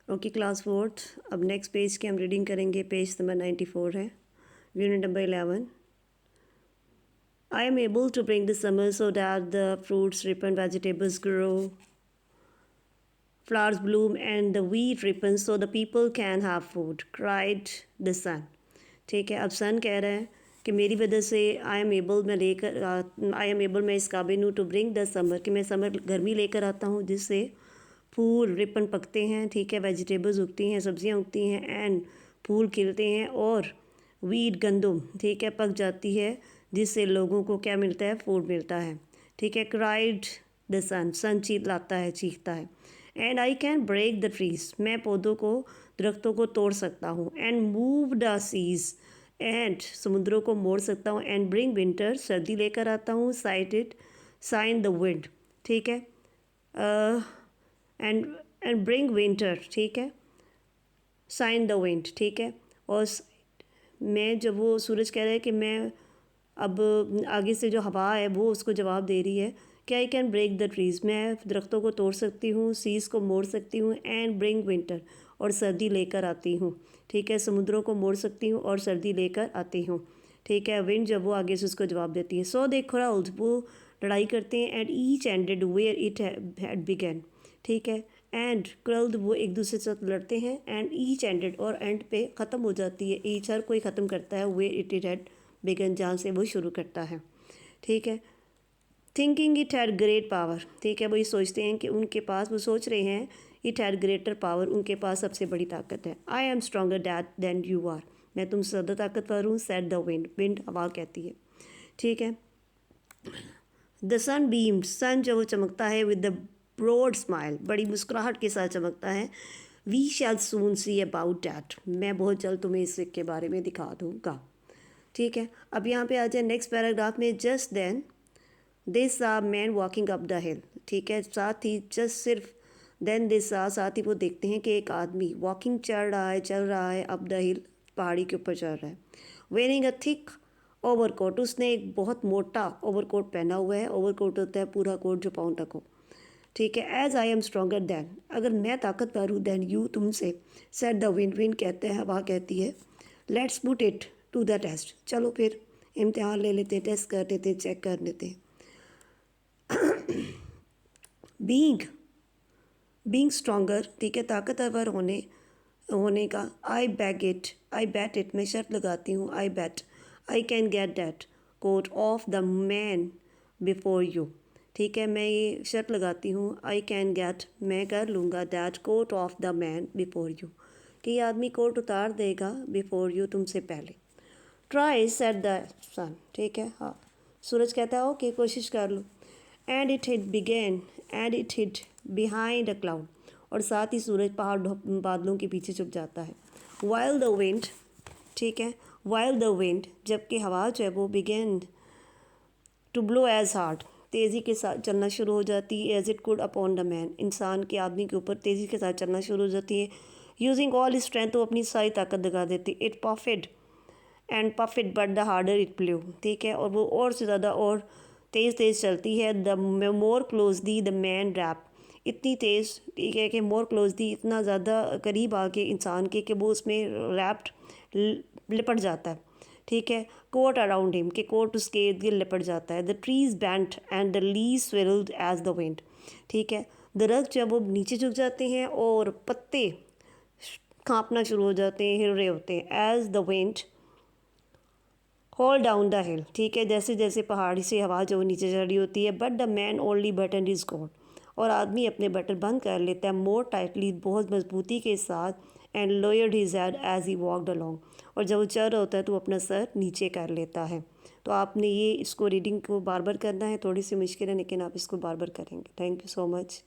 Okay class fourth. अब next page की हम रीडिंग करेंगे। पेज नंबर 94 है, unit number 11। I am able to bring the summer so that the fruits ripen, vegetables grow, flowers bloom and the wheat ripens so the people can have food, cried the sun। ठीक है, अब सन कह रहा है कि मेरी वजह से आई एम एबल मैं इस काबिल हूँ टू ब्रिंग द समर, कि मैं समर गर्मी लेकर आता हूँ जिससे फूल रिपन पकते हैं, ठीक है, वेजिटेबल्स उगती हैं, सब्जियाँ उगती हैं, एंड फूल खिलते हैं, और वीट गंदम, ठीक है, पक जाती है जिससे लोगों को क्या मिलता है, फूड मिलता है, ठीक है। क्राइड द सन चिल्लाता है, चीखता है। And I can break the trees, मैं पौधों को, दरख्तों को तोड़ सकता हूँ। And move the seas, and समुद्रों को मोड़ सकता हूँ। एंड ब्रिंग विंटर, सर्दी लेकर आता हूँ। साइन द विंड, ठीक है, एंड ब्रिंग विंटर, ठीक है, साइन द विंड, ठीक है। और मैं, जब वो सूरज कह रहा है कि मैं अब आगे से जो हवा है वो उसको जवाब दे रही है कि I can break the trees, मैं दरख्तों को तोड़ सकती हूँ, सीज़ को मोड़ सकती हूँ, एंड ब्रिंग विंटर, और सर्दी लेकर आती हूँ, ठीक है, समुद्रों को मोड़ सकती हूँ और सर्दी लेकर आती हूँ, ठीक है। विंड जब वो आगे से उसको जवाब देती है। सो दे क्राउड, वो लड़ाई करते हैं। And each ended where it had begun, ठीक है, एंड क्रल्ड, वो एक दूसरे से लड़ते हैं। एंड ईच एंडेड, और एंड पे ख़त्म हो जाती है। ईच, हर कोई ख़त्म करता है। वेयर इट हैड बिगन, जहाँ से वो शुरू करता है, ठीक है। Thinking it had great power, ठीक है, वो ये सोचते हैं कि उनके पास, वो सोच रहे हैं इट हैड ग्रेटर पावर, उनके पास सबसे बड़ी ताकत है। I am stronger that then you are, मैं तुमसे ज़्यादा ताकतवर हूँ। सेड द विंड, विंड हवा कहती है, ठीक है। द सन बीम्ड, सन जब वो चमकता है, विद द ब्रॉड स्माइल, बड़ी मुस्कुराहट के साथ चमकता है। We shall soon see about that, मैं बहुत जल्द तुम्हें इसके बारे में दिखा दूँगा, ठीक है। अब यहाँ पे आ जाए नेक्स्ट पैराग्राफ में। Just then this a man walking up the hill, ठीक है, साथ ही जस्ट सिर्फ देन दिस आ, साथ ही वो देखते हैं कि एक आदमी वॉकिंग चल रहा है अप द हिल, पहाड़ी के ऊपर चल रहा है। वेयरिंग अ थिक ओवरकोट, उसने एक बहुत मोटा ओवरकोट पहना हुआ है। ओवरकोट होता है पूरा कोट जो पाँव तक हो, ठीक है। As I am stronger than, अगर मैं ताकतवर हूँ, दैन यू, तुमसे। सेड द विंड, विंड कहते हैं, हवा कहती है। Let's put it to the test, चलो फिर इम्तिहान ले लेते हैं, टेस्ट कर लेते हैं, चेक कर लेते हैं। बीइंग स्ट्रॉन्गर, ठीक है, ताकतवर होने का। आई बैट इट, मैं शर्त लगाती हूँ। I bet I can get that coat of the man before you, ठीक है, मैं ये शर्त लगाती हूँ। आई कैन गेट, मैं कर लूँगा, that coat of the man before you, कि ये आदमी कोट उतार देगा, बिफोर यू, तुमसे पहले। ट्राई सेट द सन, ठीक है, हाँ, सूरज कहता है ओके, कोशिश कर लो। And it hid behind a cloud, और साथ ही सूरज बादलों के पीछे छुप जाता है। वाइल द विंड, ठीक है, वाइल द विंड, जबकि हवा जो है वो began to blow as hard, तेज़ी के साथ चलना शुरू हो जाती है। As it could upon the man, इंसान के, आदमी के ऊपर तेज़ी के साथ चलना शुरू हो जाती है। यूजिंग ऑल स्ट्रेंथ, वो अपनी सारी ताकत लगा देती। It puffed but the harder it blew, ठीक है, और वो और से ज़्यादा और तेज़ चलती है। The more closely the man wrap, इतनी तेज़, ठीक है, कि मोर क्लोजली, इतना ज़्यादा करीब आके इंसान के कि वो उसमें रैप्ड, लिपट जाता है, ठीक है। कोट अराउंड हिम, के कोट उसके इर्द गिर्द लिपट जाता है। The trees bent and the leaves swirled as the wind, ठीक है, दरख्त जब वो नीचे झुक जाते हैं और पत्ते कांपना शुरू हो जाते हैं, हिल रहे होते हैं। As the wind hold down the hill, ठीक है, जैसे जैसे पहाड़ी से हवा जो नीचे चढ़ रही होती है। But the man only button is gone, और आदमी अपने बटन बंद कर लेता है। मोर टाइटली, बहुत मजबूती के साथ। And lowered his head as he walked along, और जब वो चल रहा होता है तो वो अपना सर नीचे कर लेता है। तो आपने ये इसको रीडिंग को बार बार करना है, थोड़ी सी मुश्किल है लेकिन आप इसको बार बार करेंगे। Thank you so much.